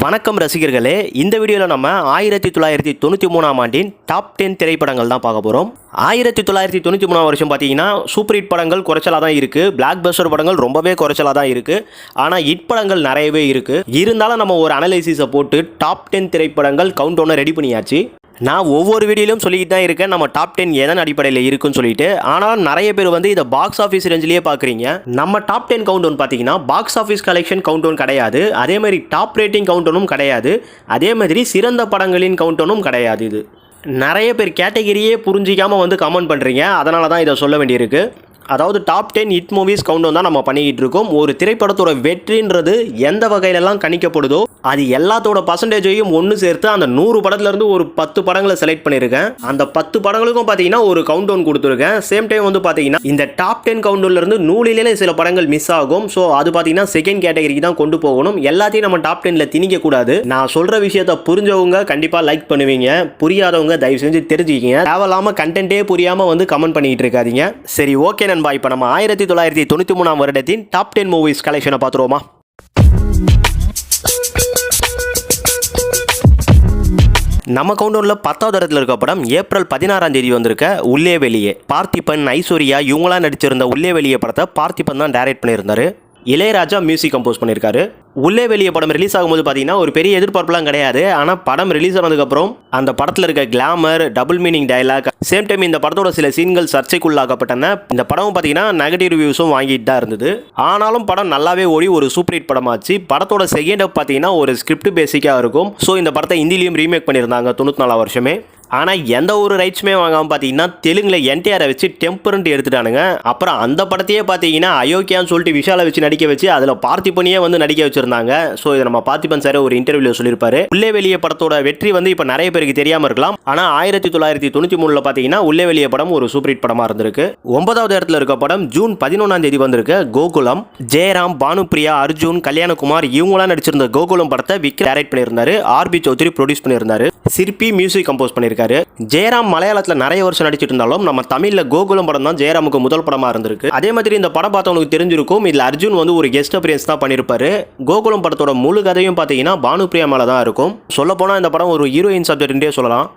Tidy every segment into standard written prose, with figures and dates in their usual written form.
வணக்கம் ரசிகர்களே, இந்த வீடியோவில் நம்ம 1993ஆம் ஆண்டின் டாப் 10 திரைப்படங்கள் தான் பார்க்க போகிறோம். 1993 வருஷம் பார்த்தீங்கன்னா சூப்பர் ஹிட் படங்கள் குறைச்சலாக தான் இருக்குது. பிளாக் பஸ்டர் படங்கள் ரொம்பவே குறைச்சலாக தான் இருக்குது. ஆனால் ஹிட் படங்கள் நிறையவே இருக்குது. இருந்தாலும் நம்ம ஒரு அனலைசிஸை போட்டு டாப் 10 திரைப்படங்கள் கவுண்ட் டவுனை ரெடி பண்ணியாச்சு. நான் ஒவ்வொரு வீடியோலையும் சொல்லிட்டு தான் இருக்கேன் நம்ம டாப் 10 எதன் அடிப்படையில் இருக்குன்னு சொல்லிட்டு. ஆனால் நிறைய பேர் வந்து இதை பாக்ஸ் ஆஃபீஸ் ரேஞ்சிலேயே பார்க்குறீங்க. நம்ம டாப் 10 கவுண்ட் டவுன் பார்த்தீங்கன்னா box office collection countdown கிடையாது, அதே மாதிரி டாப் ரேட்டிங் கவுண்ட் டவுனும் கிடையாது, அதே மாதிரி சிறந்த படங்களின் கவுண்ட் டவுனும் கிடையாது. இது நிறைய பேர் கேட்டகரியே புரிஞ்சிக்காமல் வந்து கமெண்ட் பண்ணுறீங்க, அதனால தான் இதை சொல்ல வேண்டியிருக்கு. அதாவது top 10 hit movies countdown தான் நம்ம பண்ணிக்கிட்டு இருக்கோம். ஒரு திரைப்படத்தோட வெற்றின்றது எந்த வகையிலெல்லாம் கணிக்கப்படுதோ அது எல்லாத்தோட பர்சன்டேஜையும் ஒன்று சேர்த்து அந்த 100 படத்துலேருந்து ஒரு 10 படங்களை செலக்ட் பண்ணியிருக்கேன். அந்த 10 படங்களுக்கும் பார்த்தீங்கன்னா ஒரு கவுண்ட் டவுன் கொடுத்துருக்கேன். சேம் டைம் வந்து பார்த்தீங்கன்னா இந்த டாப் 10 கவுண்ட் டவுன்லேருந்து 100லே சில படங்கள் மிஸ் ஆகும். ஸோ அது பார்த்தீங்கன்னா செகண்ட் கேட்டகரிக்கு தான் கொண்டு போகணும். எல்லாத்தையும் நம்ம டாப் 10ல் திணிக்கக்கூடாது. நான் சொல்கிற விஷயத்தை புரிஞ்சவங்க கண்டிப்பாக லைக் பண்ணுவீங்க, புரியாதவங்க தயவு செஞ்சு தெரிஞ்சுக்கிங்க. தேவையில்லாமல் கண்டென்ட்டே புரியாமல் வந்து கமெண்ட் பண்ணிக்கிட்டு இருக்காதீங்க. சரி, ஓகே நண்பா, இப்போ நம்ம 1993ஆம் வருடத்தின் டாப் 10 மூவிஸ் கலெக்ஷனை பார்த்துருவோமா? நம்ம கவுண்டவுனில் 10வது இடத்துல இருக்க படம் ஏப்ரல் 16ஆம் தேதி வந்திருக்க உள்ளே வெளியே. பார்த்திபன், ஐஸ்வர்யா இவங்களாம் நடிச்சிருந்த உள்ளே வெளியே படத்தை பார்த்திபன் தான் டைரக்ட் பண்ணியிருந்தாரு. இளையராஜா மியூசிக் கம்போஸ் பண்ணியிருக்காரு. உள்ளே வெளியே படம் ரிலீஸ் ஆகும்போது பார்த்தீங்கன்னா ஒரு பெரிய எதிர்பார்ப்புலாம் கிடையாது. ஆனால் படம் ரிலீஸ் ஆனதுக்கப்புறம் அந்த படத்தில் இருக்க glamour, double meaning dialogue, same time இந்த படத்தோட சில சீன்கள் சர்ச்சைக்குள்ளாக்கப்பட்டன. இந்த படமும் பார்த்தீங்கன்னா நெகட்டிவ் ரிவ்யூஸும் வாங்கிட்டு தான் இருந்தது. ஆனாலும் படம் நல்லாவே ஓடி ஒரு சூப்பர் ஹிட் படமாச்சு. படத்தோட செகண்ட் ஹாஃப் பார்த்தீங்கன்னா ஒரு ஸ்கிரிப்ட் பேசிக்காக இருக்கும். ஸோ இந்த படத்தை ஹிந்திலையும் ரீமேக் பண்ணியிருந்தாங்க 94 வருஷமே. ஆனால் எந்த ஒரு ரைட்ஸுமே வாங்காமல் பார்த்தீங்கன்னா தெலுங்கில் என்டிஆரை வச்சு டெம்பரண்ட் எடுத்துட்டானுங்க. அப்புறம் அந்த படத்தையே பார்த்தீங்கன்னா அயோக்கியான்னு சொல்லிட்டு விஷாலை வச்சு நடிக்க வச்சு அதில் பார்த்திபனையே வந்து நடிக்க வச்சிருந்தாங்க. ஸோ இதை நம்ம பார்த்திபன் சார் ஒரு இன்டர்வியூவில் சொல்லியிருப்பாரு. உள்ளே வெளியே படத்தோட வெற்றி வந்து இப்போ நிறைய பேருக்கு தெரியாமல் இருக்கலாம். ஆனால் 1993 பார்த்தீங்கன்னா உள்ளே வெளியே படம் ஒரு சூப்பர் ஹிட் படமாக இருந்திருக்கு. 9வது இடத்துல இருக்க படம் ஜூன் 11ஆம் தேதி வந்திருக்கு கோகுலம். ஜெயராம், பானுப்பிரியா, அர்ஜுன், கல்யாணகுமார் இவங்களாம் நடிச்சிருந்த கோகுலம் படத்தை விக்ரம் டைரக்ட் பண்ணியிருந்தாரு. ஆர்பி சௌத்ரி ப்ரொடியூஸ் பண்ணியிருந்தாரு. சிற்பி மியூசிக் கம்போஸ் பண்ணியிருக்காரு. ஜெயராம் மலையாளத்தில் நிறைய வருஷம் நடிச்சிட்டு இருந்தாலும் நம்ம தமிழில் கோகுலம் படம் தான் ஜெயராமுக்கு முதல் படமாக இருந்திருக்கு. அதே மாதிரி இந்த படம் பார்த்தவங்களுக்கு தெரிஞ்சிருக்கும், இதில் அர்ஜுன் வந்து ஒரு கெஸ்ட் அப்பியரன்ஸ் தான் பண்ணியிருப்பாரு. கோகுலம் படத்தோட முழு கதையும் பார்த்தீங்கன்னா பானுப்பிரியா மேலே தான் இருக்கும். சொல்லப்போனால் இந்த படம் ஒரு ஹீரோயின் சப்ஜெக்ட்ன்றே சொல்லலாம்.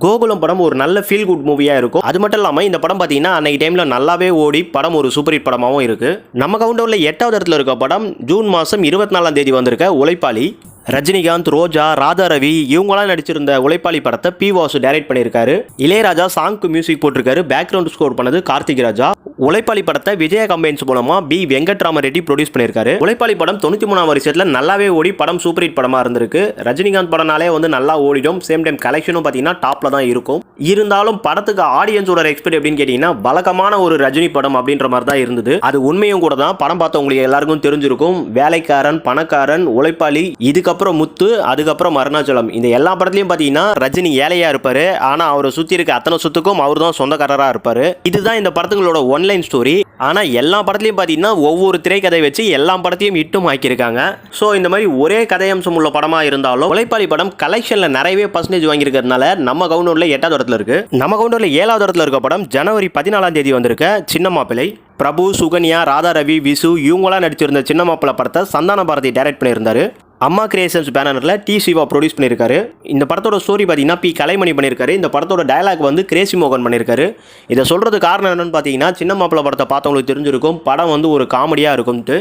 கோகுலம் படம் ஒரு நல்ல ஃபீல் குட் மூவியாக இருக்கும். அது மட்டும் இல்லாமல் இந்த படம் பார்த்தீங்கன்னா அன்னைக்கு டைமில் நல்லாவே ஓடி படம் ஒரு சூப்பர் ஹிட் படமாகவும் இருக்குது. நம்ம கவுண்டவுனில் 8வது இடத்துல இருக்க படம் ஜூன் மாதம் 24ஆம் தேதி வந்திருக்க உழைப்பாளி. ரஜினிகாந்த், ரோஜா, ராதா ரவி இவங்களாம் நடிச்சிருந்த உழைப்பாளி படத்தை பி வாசு டைரக்ட் பண்ணியிருக்காரு. இளையராஜா சாங்க்கு மியூசிக் போட்டிருக்காரு. பேக்ரவுண்ட் ஸ்கோர் பண்ணது கார்த்திக் ராஜா. உழைப்பாளி படத்தை விஜயா கம்பைன்ஸ் மூலமா பி வெங்கட்ராம ரெட்டி ப்ரொடியூஸ் பண்ணியிருக்காரு. உழைப்பாளி படம் 93ஆம் வருஷத்தில் நல்லாவே ஓடி படம் சூப்பர் ஹிட் படமாக இருந்திருக்கு. ரஜினிகாந்த் படனாலே வந்து நல்லா ஓடிடும். சேம் டைம் கலெக்ஷனும் பார்த்தீங்கன்னா டாப்ல தான் இருக்கும். இருந்தாலும் படத்துக்கு ஆடியன்ஸோட எக்ஸ்பெக்ட் எப்படின்னு கேட்டீங்கன்னா வழக்கமான ஒரு ரஜினி படம் அப்படின்ற மாதிரி தான் இருந்தது. அது உண்மையும் கூட தான். படம் பார்த்தவங்களுக்கு எல்லாருக்கும் தெரிஞ்சிருக்கும். வேலைக்காரன், பணக்காரன், உழைப்பாளி, இதுக்கப்புறம் முத்து, அதுக்கப்புறம் அருணாச்சலம், இந்த எல்லா படத்துலையும் பார்த்தீங்கன்னா ரஜினி ஏழையா இருப்பாரு. ஆனால் அவரை சுற்றி இருக்க அத்தனை சொத்துக்கும் அவர் தான் சொந்தக்காரராக இருப்பாரு. இதுதான் இந்த படத்துங்களோட ஒன்லைன் ஸ்டோரி. ஆனால் எல்லா படத்துலையும் பார்த்தீங்கன்னா ஒவ்வொரு திரைக்கதை வச்சு எல்லா படத்தையும் ஹிட்டும் ஆக்கியிருக்காங்க. ஸோ இந்த மாதிரி ஒரே கதையம்சம் உள்ள படமாக இருந்தாலும் உழைப்பாளி படம் கலெக்ஷனில் நிறையவே பர்சன்டேஜ் வாங்கியிருக்கிறதுனால நம்ம கவுண்டவுனில் 8வது இடத்துல இருக்கு. நம்ம கவுண்டவுனில் 7வது இடத்துல இருக்க படம் ஜனவரி 14ஆம் தேதி வந்திருக்க சின்ன மாப்பிள்ளை. பிரபு, சுகன்யா, ராதா ரவி, விசு இவங்களாம் நடிச்சிருந்த சின்ன மாப்பிள்ளை படத்தை சந்தான பாரதி டைரக்ட் பண்ணியிருந்தாரு. அம்மா கிரியேஷன்ஸ் பேனரில் டி சிவா ப்ரொடியூஸ் பண்ணியிருக்காரு. இந்த படத்தோட ஸ்டோரி பார்த்தீங்கன்னா பி கலைமணி பண்ணியிருக்காரு. இந்த படத்தோட டயலாக் வந்து கிரேசி மோகன் பண்ணியிருக்காரு. இதை சொல்கிறது காரணம் என்னன்னு பார்த்தீங்கன்னா சின்ன மாப்பிள்ளை படத்தை பார்த்தவங்களுக்கு தெரிஞ்சிருக்கும் படம் வந்து ஒரு காமெடியாக இருக்கும்ட்டு.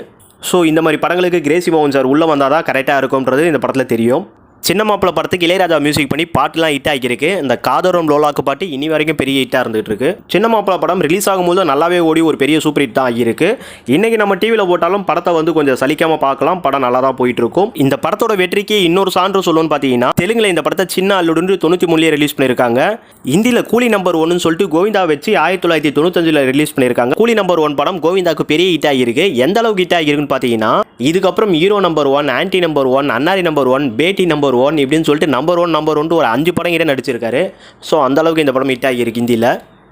ஸோ இந்த மாதிரி படங்களுக்கு கிரேசி மோகன் சார் உள்ளே வந்தால் தான் கரெக்டாக இருக்கும்ன்றது இந்த படத்தில் தெரியும். சின்ன மாப்பிள்ளை படத்துக்கு இளையராஜா மியூசிக் பண்ணி பாட்டுலாம் ஹிட் ஆகிருக்கு. இந்த காதோரம் லோலாக்கு பாட்டு இனி வரைக்கும் பெரிய ஹிட்டாக இருந்துகிட்டு இருக்கு. சின்ன மாப்பிள்ளை படம் ரிலீஸ் ஆகும்போது நல்லாவே ஓடி ஒரு பெரிய சூப்பர் ஹிட் தான் ஆகியிருக்கு. இன்றைக்கி நம்ம டிவியில் போட்டாலும் படத்தை வந்து கொஞ்சம் சலிக்காமல் பார்க்கலாம். படம் நல்லா தான் போயிட்டு இருக்கும். இந்த படத்தோட வெற்றிக்கு இன்னொரு சான்று சொல்லணும்னு பார்த்தீங்கன்னா தெலுங்குல இந்த படத்தை சின்ன அல்லுடன் 93 ரிலீஸ் பண்ணியிருக்காங்க. இந்தியில் கூலி நம்பர் 1ன்னு சொல்லிட்டு கோவிந்தா வச்சு 1995 ரிலீஸ் பண்ணியிருக்காங்க. கூலி நம்பர் 1 படம் கோவிந்தாக்கு பெரிய ஹிட் ஆகியிருக்கு. எந்த அளவுக்கு ஹிட் ஆகிருக்குன்னு பார்த்தீங்கன்னா இதுக்கப்புறம் ஹீரோ நம்பர் 1, ஆன்டி நம்பர் 1, அன்னாரி நம்பர் 1, பேட்டி நம்பர் 1 இப்படின்னு சொல்லிட்டு நம்பர் 1 ஒரு 5 படம் கிட்ட நடிச்சிருக்காரு. ஸோ அந்த அளவுக்கு இந்த படம் ஹிட் ஆகியிருக்கு ஹிந்தியில்.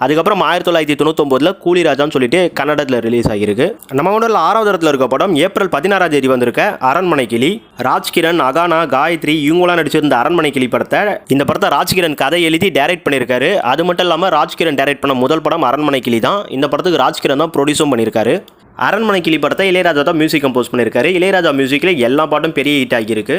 அதுக்கப்புறம் 1999 கூலிராஜான்னு சொல்லிட்டு கன்னடத்தில் ரிலீஸ் ஆகியிருக்கு. நம்ம கவுண்டவுனில் 6வது இடத்துல இருக்க படம் ஏப்ரல் 16ஆம் தேதி வந்திருக்க அரண்மனை கிளி. ராஜ்கிரண், அகானா, காயத்ரி இவங்களாம் நடிச்சிருந்த அரண்மனை கிளி படத்தை இந்த படத்தை ராஜ்கிரண் கதை எழுதி டைரக்ட் பண்ணியிருக்காரு. அது மட்டும் இல்லாமல் ராஜ்கிரண் டைரக்ட் பண்ண முதல் படம் அரண்மனை கிளி தான். இந்த படத்துக்கு ராஜ்கிரண் தான் ப்ரொடியூஸும் பண்ணியிருக்காரு. அரண்மனை கிளி படத்தை இளையராஜா தான் மியூசிக் கம்போஸ் பண்ணியிருக்காரு. இளையராஜா மியூசிக்கில் எல்லா பாட்டும் பெரிய ஹிட் ஆகியிருக்கு.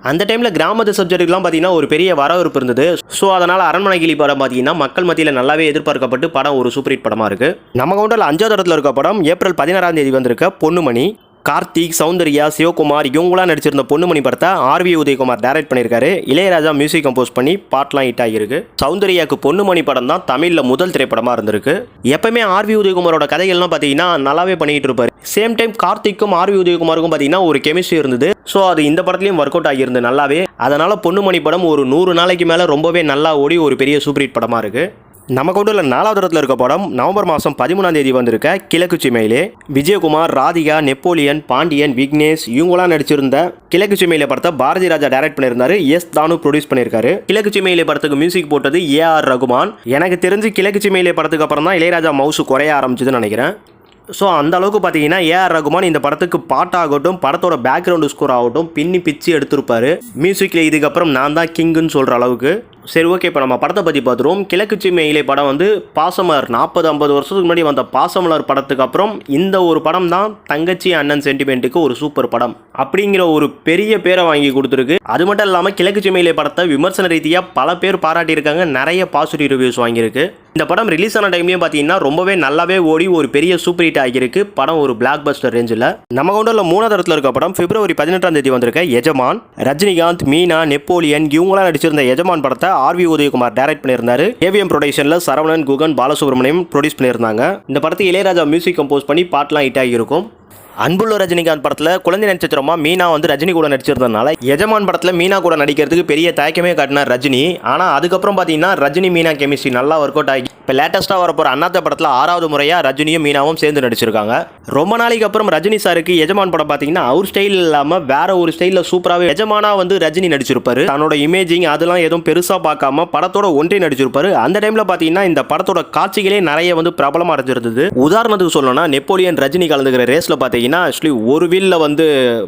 அந்த டைமில் கிராமத்து சப்ஜெக்ட்டுக்குலாம் பார்த்தீங்கன்னா ஒரு பெரிய வரவேற்பு இருந்தது. ஸோ அதனால் அரண்மனை கிளி படம் பார்த்தீங்கன்னா மக்கள் மத்தியில் நல்லாவே எதிர்பார்க்கப்பட்டு படம் ஒரு சூப்பர் ஹிட் படமாக இருக்குது. நம்ம கவுண்டரில் 5வது இடத்துல இருக்க படம் ஏப்ரல் 16 வந்திருக்க பொன்னுமணி. கார்த்திக், சௌந்தர்யா, சிவகுமார் இவங்களாம் நடிச்சிருந்த பொன்னுமணி படத்தை ஆர்வி உதயகுமார் டைரக்ட் பண்ணியிருக்காரு. இளையராஜா மியூசிக் கம்போஸ் பண்ணி பாட்லாம் ஹிட் ஆகியிருக்கு. சௌந்தர்யாவுக்கு பொன்னுமணி படம் தான் தமிழில் முதல் திரைப்படமாக இருந்திருக்கு. எப்பவுமே ஆர்வி உதயகுமாரோட கதைகள்லாம் பார்த்தீங்கன்னா நல்லாவே பண்ணிக்கிட்டு இருப்பார். சேம் டைம் கார்த்திக்கும் ஆர்வி உதயகுமாருக்கும் பார்த்தீங்கன்னா ஒரு கெமிஸ்ட்ரி இருந்தது. ஸோ அது இந்த படத்துலையும் ஒர்க் அவுட் ஆகியிருந்தது நல்லாவே. அதனால் பொன்னுமணி படம் ஒரு 100 நாளைக்கு மேலே ரொம்பவே நல்லா ஓடி ஒரு பெரிய சூப்பர் ஹிட் படமாக இருக்குது. நம்ம கவுண்டரில் 4வது இடத்துல இருக்க படம் நவம்பர் மாதம் 13 வந்திருக்க கிழக்கு சிமையிலே. விஜயகுமார், ராதிகா, நெப்போலியன், பாண்டியன், விக்னேஷ் இவங்களாம் நடிச்சிருந்த கிழக்கு சிமையிலே படத்தை பாரதி ராஜா டைரக்ட் பண்ணியிருந்தாரு. எஸ் தானு ப்ரொடியூஸ் பண்ணியிருக்காரு. கிழக்கு சிமையிலே படத்துக்கு மியூசிக் போட்டது ஏஆர் ரகுமான். எனக்கு தெரிஞ்சு கிழக்கு சிமையிலே படத்துக்கு அப்புறம் தான் இளையராஜா மவுசு குறைய ஆரம்பிச்சதுன்னு நினைக்கிறேன். ஸோ அந்த அளவுக்கு பார்த்தீங்கன்னா ஏஆர் ரகுமான் இந்த படத்துக்கு பாட்டாகட்டும், படத்தோட பேக்ரவுண்டு ஸ்கோர் ஆகட்டும் பின்னி பிச்சு எடுத்திருப்பாரு. மியூசிக்கில் இதுக்கப்புறம் நான் தான் கிங்குன்னு சொல்கிற அளவுக்கு. சரி, ஓகே, இப்போ நம்ம படத்தை பற்றி பார்த்துருவோம். கிழக்கு சிமையிலே படம் வந்து பாசமலர் 40-50 வருஷத்துக்கு முன்னாடி வந்த பாசமலர் படத்துக்கு அப்புறம் இந்த ஒரு படம் தான் தங்கச்சி அண்ணன் சென்டிமெண்ட்டுக்கு ஒரு சூப்பர் படம் அப்படிங்கிற ஒரு பெரிய பேரை வாங்கி கொடுத்துருக்கு. அது மட்டும் இல்லாமல் கிழக்கு சிமையிலே படத்தை விமர்சன ரீதியாக பல பேர் பாராட்டியிருக்காங்க. நிறைய பாசிட்டிவ் ரிவ்யூஸ் வாங்கியிருக்கு. இந்த படம் ரிலீஸ் ஆன டைம்லேயும் பார்த்தீங்கன்னா ரொம்பவே நல்லாவே ஓடி ஒரு பெரிய சூப்பர் ஹிட் ஆகியிருக்கு. படம் ஒரு பிளாக் பஸ்டர் ரேஞ்சில். நம்ம கவுண்டரில் 3வது இடத்துல இருக்க படம் பிப்ரவரி 18 வந்திருக்க எஜமான். ரஜினிகாந்த், மீனா, நெப்போலியன் இவங்களாம் நடிச்சிருந்த எஜமான் படத்தை ஆர்வி உதயகுமார் டைரக்ட் பண்ணியிருந்தாரு. ஏவிஎம் ப்ரொடக்ஷனில் சரவணன், குகன், பாலசுப்ரமணியம் ப்ரொடியூஸ் பண்ணியிருந்தாங்க. இந்த படத்தை இளையராஜா மியூசிக் கம்போஸ் பண்ணி பாட்டெலாம் ஹிட் ஆகியிருக்கும். அன்புள்ள ரஜினிகாந்த் படத்தில் குழந்தை நட்சத்திரமா மீனா வந்து ரஜினி கூட நடிச்சிருந்ததுனால எஜமான் படத்தில் மீனா கூட நடிக்கிறதுக்கு பெரிய தயக்கமே காட்டினார் ரஜினி. ஆனால் அதுக்கப்புறம் பார்த்தீங்கன்னா ரஜினி மீனா கெமிஸ்ட்ரி நல்லா ஒர்க் அவுட் ஆகி இப்போ லேட்டஸ்ட்டாக வரப்போகிற அண்ணாத்த படத்தில் 6வது முறையாக ரஜினியும் மீனாவும் சேர்ந்து நடிச்சிருக்காங்க. ரொம்ப நாளைக்கு அப்புறம் ரஜினி சாருக்கு எஜமான் படம் பார்த்தீங்கன்னா அவர் ஸ்டைல் இல்லாமல் வேற ஒரு ஸ்டைலில் சூப்பராகவே எஜமானா வந்து ரஜினி நடிச்சிருப்பாரு. தன்னோட இமேஜிங் அதெல்லாம் எதுவும் பெருசாக பார்க்காம படத்தோட ஒன்றே நடிச்சிருப்பாரு. அந்த டைமில் பார்த்தீங்கன்னா இந்த படத்தோட காட்சிகளே நிறைய வந்து பிரபலமாக அடைஞ்சிருந்தது. உதாரணத்துக்கு சொல்லணும்னா நெப்போலியன் ரஜினி கலந்துக்கிற ரேஸில் பார்த்தீங்கன்னா ஆக்சுவலி ஒரு வீலில் வந்து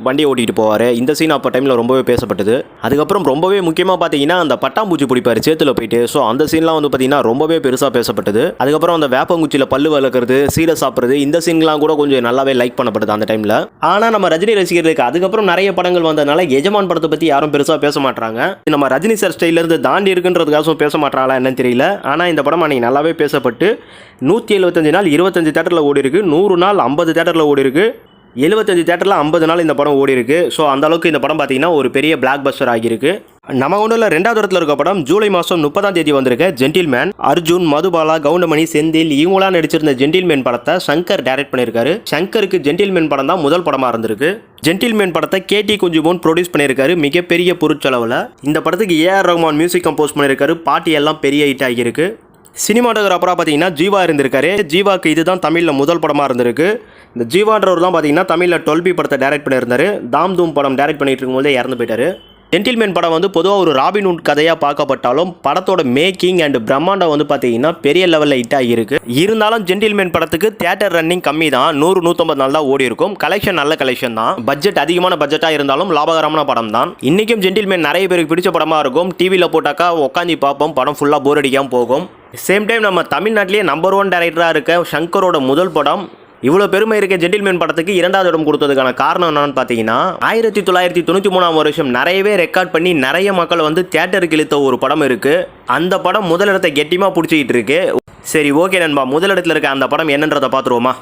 வண்டியை ஓட்டிகிட்டு போவார். இந்த சீன் அப்போ டைமில் ரொம்பவே பேசப்பட்டது. அதுக்கப்புறம் ரொம்பவே முக்கியமாக பார்த்தீங்கன்னா அந்த பட்டாம்பூச்சி பிடிப்பார் சேத்துல போயிட்டு. ஸோ அந்த சீன்லாம் வந்து பார்த்தீங்கன்னா ரொம்பவே பெருசாக பேசப்பட்டது. அதுக்கப்புறம் அந்த வேப்பங்குச்சியில் பல்லு வளர்க்குறது, சீரை சாப்பிட்றது, இந்த சீன்லாம் கூட கொஞ்சம் நல்லாவே லைக் பண்ணப்பட்டது அந்த டைமில். ஆனால் நம்ம ரஜினி ரசிகர்களுக்கு அதுக்கப்புறம் நிறைய படங்கள் வந்ததுனால எஜமான் படத்தை பற்றி யாரும் பெருசாக பேச மாட்டாங்க. நம்ம ரஜினி சார் ஸ்டைலேருந்து தாண்டி இருக்குன்றதுக்காக பேச மாட்டாங்களா என்னன்னு தெரியல. ஆனால் இந்த படம் அன்றைக்கி நல்லாவே பேசப்பட்டு 175 நாள் 25 தேட்டரில் ஓடி இருக்கு, 100 நாள் 50 தேட்டரில் ஓடி இருக்கு, 75 தேட்டரில் 50 நாள் இந்த படம் ஓடி இருக்கு. ஸோ அந்த அளவுக்கு இந்த படம் பார்த்தீங்கன்னா ஒரு பெரிய பிளாக் பஸ்டர் ஆகியிருக்கு. நம்ம ஒன்றில் 2வது இடத்துல இருக்க படம் ஜூலை மாதம் 30 வந்திருக்க ஜென்டில்மேன். அர்ஜுன், மதுபாலா, கவுண்டமணி, செந்தில் இவங்களாம் நடிச்சிருந்த ஜென்டில்மேன் படத்தை சங்கர் டைரக்ட் பண்ணியிருக்காரு. சங்கருக்கு ஜென்டில்மேன் படம் தான் முதல் படமாக இருந்திருக்கு. ஜென்டில்மேன் படத்தை கேடி குஞ்சுமோன் ப்ரொடியூஸ் பண்ணியிருக்காரு மிகப்பெரிய பொருட்செலவில். இந்த படத்துக்கு ஏஆர் ரகுமான் மியூசிக் கம்போஸ் பண்ணியிருக்காரு. பாட்டி எல்லாம் பெரிய ஹிட் ஆகியிருக்கு. சினிமாட்டோகிராஃபராக பார்த்தீங்கன்னா ஜீவா இருந்திருக்காரு. ஜீவாக்கு இதுதான் தமிழில் முதல் படமாக இருந்திருக்கு. இந்த ஜீவான்றவர் தான் பார்த்தீங்கன்னா தமிழில் 12B படத்தை டைரக்ட் பண்ணியிருந்தாரு. தாம் தூம் படம் டைரக்ட் பண்ணிட்டு இருக்கும்போதே இறந்து போயிட்டாரு. ஜென்டில்மேன் படம் வந்து பொதுவாக ஒரு ராபின்ஹுட் கதையாக பார்க்கப்பட்டாலும் படத்தோட மேக்கிங் அண்ட் பிரம்மாண்டம் வந்து பார்த்தீங்கன்னா பெரிய லெவலில் ஹிட் ஆகியிருக்கு. இருந்தாலும் ஜென்டில்மேன் படத்துக்கு தியேட்டர் ரன்னிங் கம்மி தான், 100-150 நாள் தான் ஓடி இருக்கும். கலெக்ஷன் நல்ல கலெக்ஷன் தான். பட்ஜெட் அதிகமான பட்ஜெட்டாக இருந்தாலும் லாபகரமான படம் தான். இன்றைக்கும் ஜென்டில்மேன் நிறைய பேருக்கு பிடிச்ச படமாக இருக்கும். டிவியில் போட்டாக்கா உட்காந்து பார்ப்போம், படம் ஃபுல்லாக போர் அடிக்காமல் போகும். சேம் டைம் நம்ம தமிழ்நாட்டிலேயே நம்பர் 1 டைரக்டராக இருக்க சங்கரோட முதல் படம். இவ்வளோ பெருமை இருக்க ஜென்டில்மேன் படத்துக்கு 2வது இடம் கொடுத்ததுக்கான காரணம் என்னன்னு பார்த்தீங்கன்னா 1993 வருஷம் நிறையவே ரெக்கார்ட் பண்ணி நிறைய மக்கள் வந்து தியேட்டருக்கு இழுத்த ஒரு படம் இருக்குது. அந்த படம் முதலிடத்தை கெட்டியமாக பிடிச்சிக்கிட்டு இருக்கு. சரி, ஓகே நண்பா, முதலிடத்தில் இருக்க அந்த படம் என்னன்றதை பார்த்துருவோமா?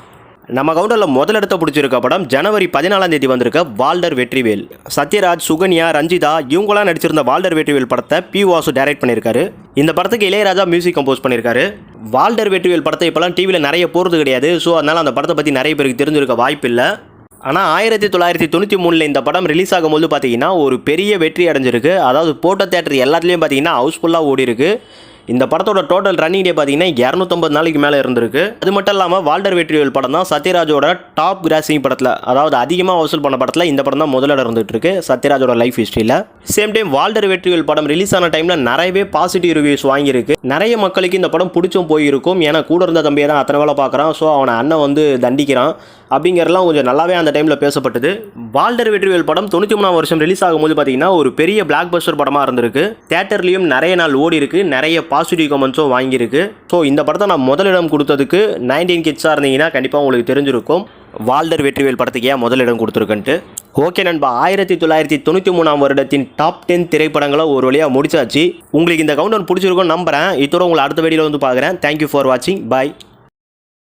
நம்ம கவுண்டரில் முதலிடத்தை பிடிச்சிருக்க படம் ஜனவரி 14 வந்திருக்க வால்டர் வெற்றிவேல். சத்யராஜ், சுகன்யா, ரஞ்சிதா இவங்களாம் நடிச்சிருந்த வால்டர் வெற்றிவேல் படத்தை பி வாசு டைரக்ட் பண்ணியிருக்காரு. இந்த படத்துக்கு இளையராஜா மியூசிக் கம்போஸ் பண்ணியிருக்காரு. வால்டர் வெற்றிவேல் படத்தை இப்போலாம் டிவியில் நிறைய போகிறது கிடையாது. ஸோ அதனால் அந்த படத்தை பற்றி நிறைய பேருக்கு தெரிஞ்சிருக்க வாய்ப்பு இல்லை. ஆனால் 1993 இந்த படம் ரிலீஸ் ஆகும்போது பார்த்தீங்கன்னா ஒரு பெரிய வெற்றி அடைஞ்சிருக்கு. அதாவது போட்ட தேட்டர் எல்லாத்துலேயும் பார்த்தீங்கன்னா ஹவுஸ்ஃபுல்லாக ஓடி இருக்கு. இந்த படத்தோட டோட்டல் ரன்னிங் டே பார்த்தீங்கன்னா 250 நாளைக்கு மேலே இருந்திருக்கு. அது மட்டும் இல்லாமல் வால்டர் வெற்றிவேல் படம் தான் சத்யராஜோட டாப் கிராசிங் படத்தில், அதாவது அதிகமாக வசூல் பண்ண படத்தில் இந்த படம் தான் முதலிடம் இருந்துகிட்டு இருக்கு சத்யராஜோட லைஃப் ஹிஸ்ட்ரியில். சேம் டைம் வால்டர் வெற்றிவேல் படம் ரிலீஸ் ஆன டைமில் நிறையவே பாசிட்டிவ் ரிவ்யூஸ் வாங்கியிருக்கு. நிறைய மக்களுக்கு இந்த படம் பிடிச்சும் போயிருக்கும். ஏன்னா கூட இருந்த தம்பியை தான் அத்தனை வேலை பார்க்குறான், ஸோ அவனை அண்ணன் வந்து தண்டிக்கிறான் அப்படிங்கிறலாம் கொஞ்சம் நல்லாவே அந்த டைமில் பேசப்பட்டது. வால்டர் வெற்றிவேல் படம் 93 வருஷம் ரிலீஸ் ஆகும்போது பார்த்தீங்கன்னா ஒரு பெரிய பிளாக் பஸ்டர் படமாக இருந்திருக்கு. தேட்டர்லேயும் நிறைய நாள் ஓடி இருக்கு, நிறைய பாசிட்டிவ் கமெண்ட்ஸும் வாங்கியிருக்கு. ஸோ இந்த படத்தை நான் முதலிடம் கொடுத்ததுக்கு 19 கிட்ஸாக இருந்தீங்கன்னா கண்டிப்பாக உங்களுக்கு தெரிஞ்சிருக்கும். வால்டர் வெற்றிவேல் படத்துக்கு ஏன் முதலிடம் கொடுத்துருக்கன்ட்டு. ஓகே நண்பா, 1993 வருடத்தின் டாப் 10 திரைப்படங்களை ஒரு வழியாக முடிச்சாச்சு. உங்களுக்கு இந்த கவுண்டவுன் பிடிச்சிருக்கும்னு நம்புகிறேன். இதோட உங்களை அடுத்த வீடியோவில் வந்து பார்க்குறேன். தேங்க்யூ ஃபார் வாட்சிங். பாய்.